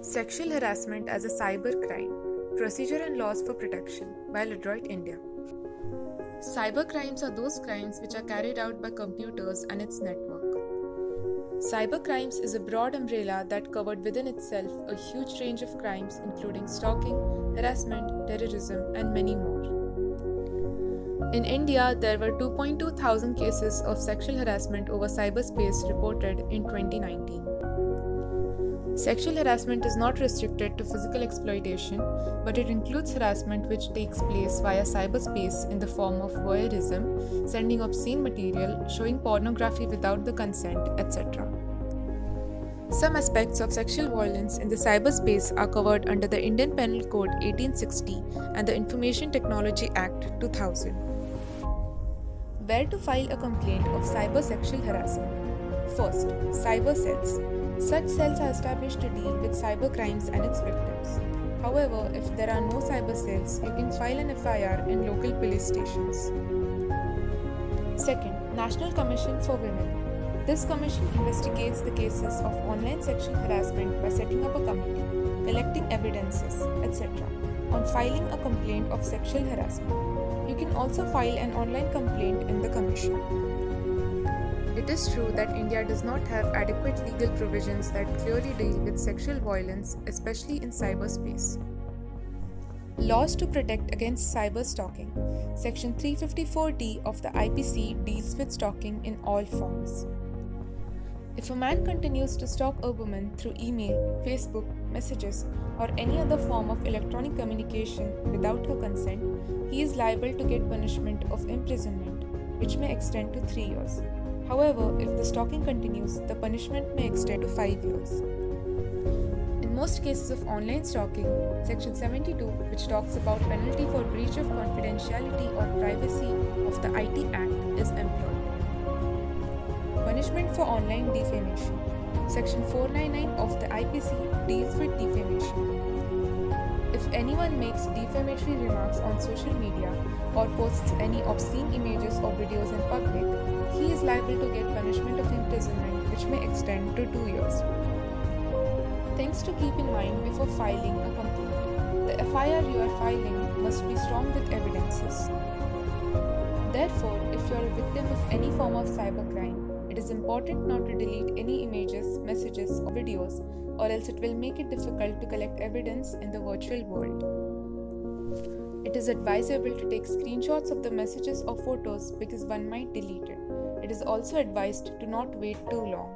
Sexual Harassment as a Cybercrime Procedure and Laws for Protection by LeDroit, India. Cybercrimes are those crimes which are carried out by computers and its network. Cybercrimes is a broad umbrella that covered within itself a huge range of crimes including stalking, harassment, terrorism, and many more. In India, there were 2.2 thousand cases of sexual harassment over cyberspace reported in 2019. Sexual harassment is not restricted to physical exploitation, but it includes harassment which takes place via cyberspace in the form of voyeurism, sending obscene material, showing pornography without the consent, etc. Some aspects of sexual violence in the cyberspace are covered under the Indian Penal Code 1860 and the Information Technology Act 2000. Where to file a complaint of cyber sexual harassment? First, cyber cells. Such cells are established to deal with cyber crimes and its victims. However, if there are no cyber cells, you can file an FIR in local police stations. Second, National Commission for Women. This commission investigates the cases of online sexual harassment by setting up a committee, collecting evidences, etc. on filing a complaint of sexual harassment. You can also file an online complaint in the commission. It is true that India does not have adequate legal provisions that clearly deal with sexual violence, especially in cyberspace. Laws to protect against cyber stalking. Section 354D of the IPC deals with stalking in all forms. If a man continues to stalk a woman through email, Facebook, messages, or any other form of electronic communication without her consent, he is liable to get punishment of imprisonment, which may extend to 3 years. However, if the stalking continues, the punishment may extend to 5 years. In most cases of online stalking, Section 72, which talks about penalty for breach of confidentiality or privacy of the IT Act, is employed. Punishment for online defamation. Section 499 of the IPC deals with defamation. If anyone makes defamatory remarks on social media or posts any obscene images or videos in public, he is liable to get punishment of imprisonment which may extend to 2 years. Things to keep in mind before filing a complaint. The FIR you are filing must be strong with evidences. Therefore, if you are a victim of any form of cybercrime, it is important not to delete any images, messages, or videos, or else it will make it difficult to collect evidence in the virtual world. It is advisable to take screenshots of the messages or photos because one might delete it. It is also advised to not wait too long.